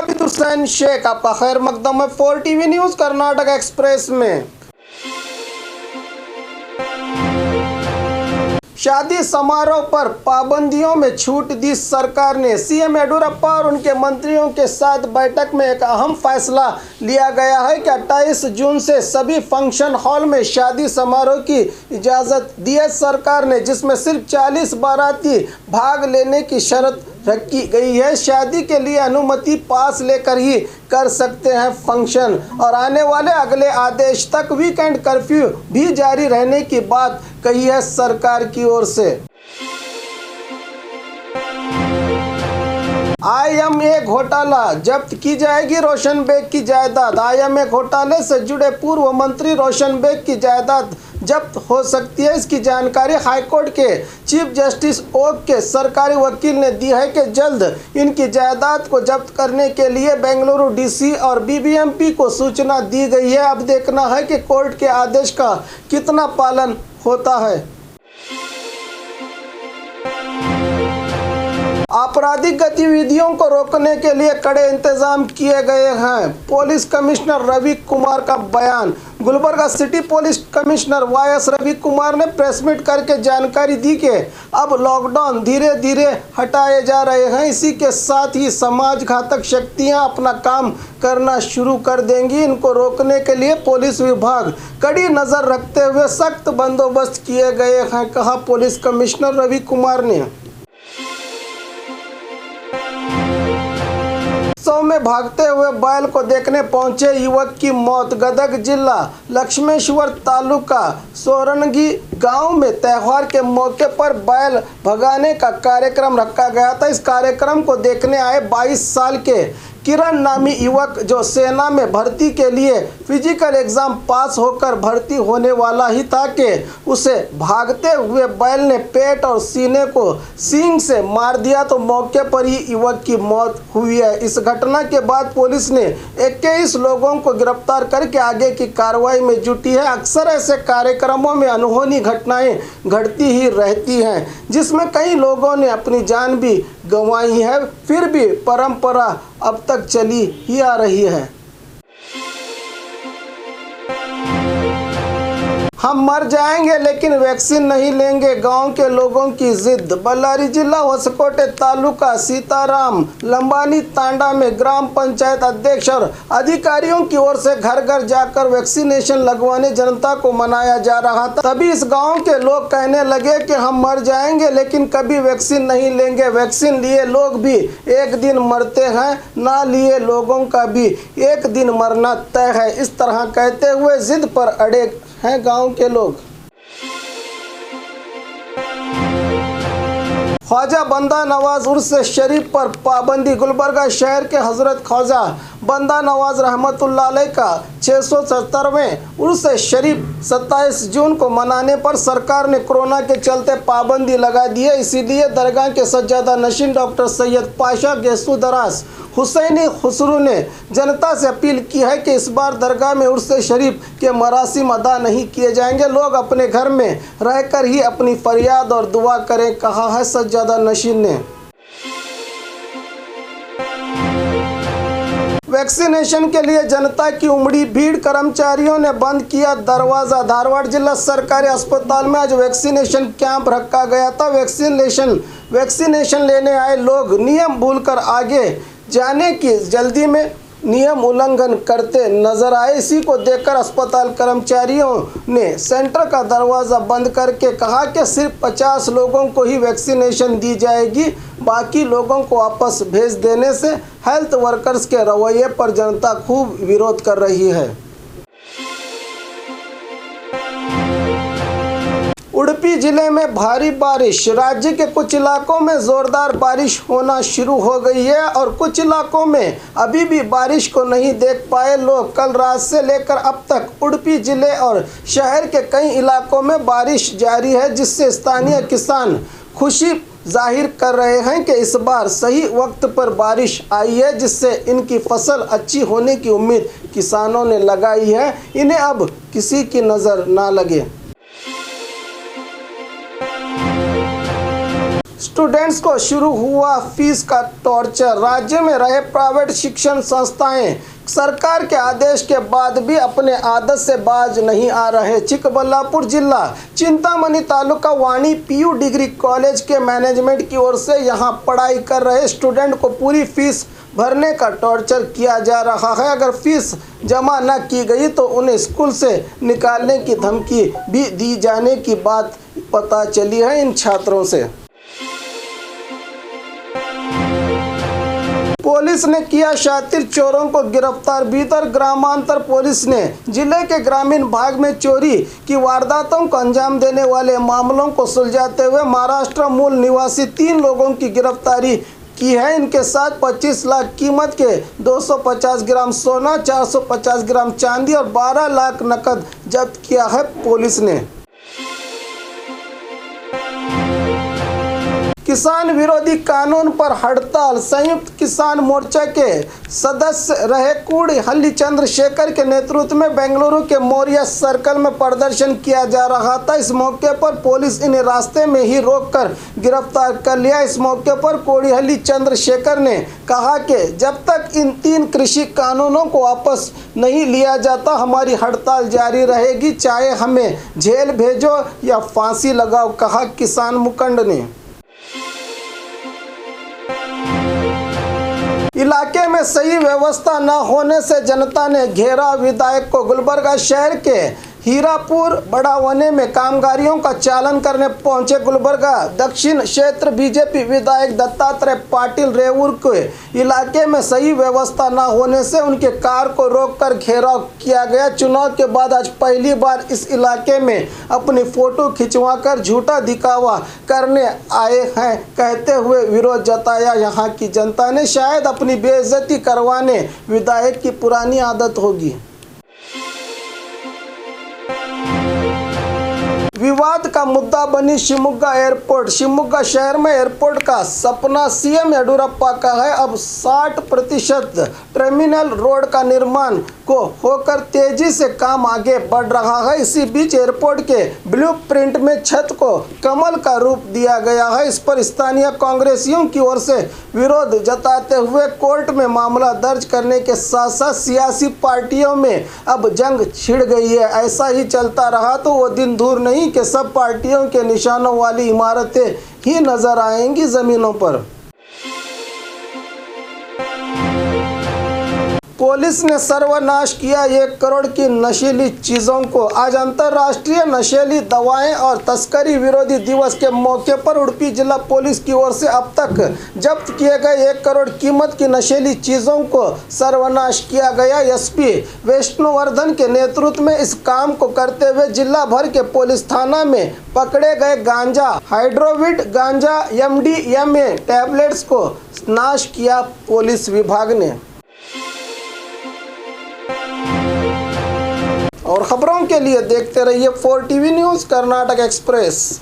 आबिद हुसैन शेख, आपका खैर मकदम है 4 टीवी न्यूज़ कर्नाटक एक्सप्रेस में। शादी समारोह पर पाबंदियों में छूट दी सरकार ने। सीएम येडियुरप्पा और उनके मंत्रियों के साथ बैठक में एक अहम फैसला लिया गया है कि 28 जून से सभी फंक्शन हॉल में शादी समारोह की इजाज़त दी है सरकार ने, जिसमें सिर्फ 40 बाराती भाग लेने की शर्त रखी गई है। शादी के लिए अनुमति पास लेकर ही कर सकते हैं फंक्शन, और आने वाले अगले आदेश तक वीकेंड कर्फ्यू भी जारी रहने की बात कही है सरकार की ओर से। IMA घोटाला, जब्त की जाएगी रोशन बेग की जायदाद। IMA घोटाले से जुड़े पूर्व मंत्री रोशन बेग की जायदाद जब्त हो सकती है। इसकी जानकारी हाईकोर्ट के चीफ जस्टिस ओक के सरकारी वकील ने दी है कि जल्द इनकी जायदाद को जब्त करने के लिए बेंगलुरु DC और BBMP को सूचना दी गई है। अब देखना है कि कोर्ट के आदेश का कितना पालन होता है। आपराधिक गतिविधियों को रोकने के लिए कड़े इंतजाम किए गए हैं। पुलिस कमिश्नर रवि कुमार का बयान। Gulbarga city police commissioner YS Ravi Kumar ने प्रेस मीट करके जानकारी दी कि अब लॉकडाउन धीरे धीरे हटाए जा रहे हैं। इसी के साथ ही समाज घातक शक्तियां अपना काम करना शुरू कर देंगी। इनको रोकने के लिए पुलिस विभाग कड़ी नज़र रखते हुए सख्त बंदोबस्त किए गए हैं, कहा पुलिस कमिश्नर रवि कुमार ने। उत्सव में भागते हुए बैल को देखने पहुंचे युवक की मौत। गदग जिला लक्ष्मेश्वर तालुका सोरनगी गांव में त्योहार के मौके पर बैल भगाने का कार्यक्रम रखा गया था। इस कार्यक्रम को देखने आए 22 साल के किरण नामी युवक, जो सेना में भर्ती के लिए फिजिकल एग्जाम पास होकर भर्ती होने वाला ही था, कि उसे भागते हुए बैल ने पेट और सीने को सींग से मार दिया, तो मौके पर ही युवक की मौत हुई है। इस घटना के बाद पुलिस ने 21 लोगों को गिरफ्तार करके आगे की कार्रवाई में जुटी है। अक्सर ऐसे कार्यक्रमों में अनहोनी घटनाएं घटती ही रहती हैं, जिसमें कई लोगों ने अपनी जान भी गंवाई है। फिर भी परंपरा अब तक चली ही आ रही है। हम मर जाएंगे लेकिन वैक्सीन नहीं लेंगे, गांव के लोगों की जिद। बल्लारी जिला होसकोटे तालुका सीताराम लंबानी तांडा में ग्राम पंचायत अध्यक्ष और अधिकारियों की ओर से घर घर जाकर वैक्सीनेशन लगवाने जनता को मनाया जा रहा था। तभी इस गांव के लोग कहने लगे कि हम मर जाएंगे लेकिन कभी वैक्सीन नहीं लेंगे। वैक्सीन लिए लोग भी एक दिन मरते हैं, ना लिए लोगों का भी एक दिन मरना तय है। इस तरह कहते हुए जिद पर अड़े हैं गांव के लोग। ख्वाजा बंदा नवाज उर्स शरीफ पर पाबंदी। गुलबर्गा शहर के हजरत ख्वाजा बंदा नवाज रहमतुल्लाह अलैह का 670वें उर्स शरीफ 27 जून को मनाने पर सरकार ने कोरोना के चलते पाबंदी लगा दी है। इसीलिए दरगाह के सज्जादा नशीन डॉक्टर सैयद पाशा गेसू दराज हुसैनी खुसरू ने जनता से अपील की है कि इस बार दरगाह में उर्स शरीफ के मरासिम अदा नहीं किए जाएंगे। लोग अपने घर में रहकर ही अपनी फरियाद और दुआ करें, कहा है सज्जादा नशीन ने। वैक्सीनेशन के लिए जनता की उमड़ी भीड़, कर्मचारियों ने बंद किया दरवाज़ा। धारवाड़ जिला सरकारी अस्पताल में आज वैक्सीनेशन कैंप रखा गया था। वैक्सीनेशन लेने आए लोग नियम भूलकर आगे जाने की जल्दी में नियम उल्लंघन करते नजर आए। इसी को देखकर अस्पताल कर्मचारियों ने सेंटर का दरवाज़ा बंद करके कहा कि सिर्फ 50 लोगों को ही वैक्सीनेशन दी जाएगी, बाकी लोगों को वापस भेज देने से हेल्थ वर्कर्स के रवैये पर जनता खूब विरोध कर रही है। उडुपी जिले में भारी बारिश। राज्य के कुछ इलाकों में जोरदार बारिश होना शुरू हो गई है और कुछ इलाकों में अभी भी बारिश को नहीं देख पाए लोग। कल रात से लेकर अब तक उडुपी जिले और शहर के कई इलाकों में बारिश जारी है, जिससे स्थानीय किसान खुशी जाहिर कर रहे हैं कि इस बार सही वक्त पर बारिश आई है, जिससे इनकी फसल अच्छी होने की उम्मीद किसानों ने लगाई है। इन्हें अब किसी की नज़र ना लगे। स्टूडेंट्स को शुरू हुआ फीस का टॉर्चर। राज्य में रहे प्राइवेट शिक्षण संस्थाएं सरकार के आदेश के बाद भी अपने आदत से बाज नहीं आ रहे। चिकबल्लापुर जिला चिंतामणि तालुका वाणी पीयू डिग्री कॉलेज के मैनेजमेंट की ओर से यहां पढ़ाई कर रहे स्टूडेंट को पूरी फीस भरने का टॉर्चर किया जा रहा है। अगर फीस जमा न की गई तो उन्हें स्कूल से निकालने की धमकी भी दी जाने की बात पता चली है इन छात्रों से। पुलिस ने किया शातिर चोरों को गिरफ्तार। बीदर ग्रामांतर पुलिस ने जिले के ग्रामीण भाग में चोरी की वारदातों को अंजाम देने वाले मामलों को सुलझाते हुए महाराष्ट्र मूल निवासी 3 लोगों की गिरफ्तारी की है। इनके साथ 25 लाख कीमत के 250 ग्राम सोना, 450 ग्राम चांदी और 12 लाख नकद जब्त किया है पुलिस ने। किसान विरोधी कानून पर हड़ताल। संयुक्त किसान मोर्चा के सदस्य रहे कोडिहल्ली चंद्रशेखर के नेतृत्व में बेंगलुरु के मौर्य सर्कल में प्रदर्शन किया जा रहा था। इस मौके पर पुलिस इन्हें रास्ते में ही रोककर गिरफ्तार कर लिया। इस मौके पर कोडिहल्ली चंद्रशेखर ने कहा कि जब तक इन 3 कृषि कानूनों को वापस नहीं लिया जाता हमारी हड़ताल जारी रहेगी, चाहे हमें जेल भेजो या फांसी लगाओ, कहा किसान मुखंड ने। इलाके में सही व्यवस्था न होने से जनता ने घेरा विधायक को। गुलबर्गा शहर के हीरापुर बड़ावने में कामगारियों का चालन करने पहुंचे गुलबर्गा दक्षिण क्षेत्र बीजेपी विधायक दत्तात्रेय पाटिल रेवूर के इलाके में सही व्यवस्था न होने से उनके कार को रोककर घेराव किया गया। चुनाव के बाद आज पहली बार इस इलाके में अपनी फोटो खिंचवाकर झूठा दिखावा करने आए हैं कहते हुए विरोध जताया। यहाँ की जनता ने शायद अपनी बेइज्जती करवाने विधायक की पुरानी आदत होगी। विवाद का मुद्दा बनी शिवमोगा एयरपोर्ट। शिवमोगा शहर में एयरपोर्ट का सपना सीएम येडियुरप्पा का है। अब 60% टर्मिनल रोड का निर्माण को होकर तेजी से काम आगे बढ़ रहा है। इसी बीच एयरपोर्ट के ब्लूप्रिंट में छत को कमल का रूप दिया गया है। इस पर स्थानीय कांग्रेसियों की ओर से विरोध जताते हुए कोर्ट में मामला दर्ज करने के साथ साथ सियासी पार्टियों में अब जंग छिड़ गई है। ऐसा ही चलता रहा तो वो दिन दूर नहीं कि सब पार्टियों के निशानों वाली इमारतें ही नजर आएंगी जमीनों पर। पुलिस ने सर्वनाश किया 1 करोड़ की नशीली चीज़ों को। आज अंतर्राष्ट्रीय नशीली दवाएं और तस्करी विरोधी दिवस के मौके पर उडुपी जिला पुलिस की ओर से अब तक जब्त किए गए 1 करोड़ कीमत की नशीली चीज़ों को सर्वनाश किया गया। एसपी विष्णुवर्धन के नेतृत्व में इस काम को करते हुए जिला भर के पुलिस थाना में पकड़े गए गांजा, हाइड्रोविट गांजा, MDMA टैबलेट्स को नाश किया पुलिस विभाग ने। और खबरों के लिए देखते रहिए 4TV न्यूज़ कर्नाटक एक्सप्रेस।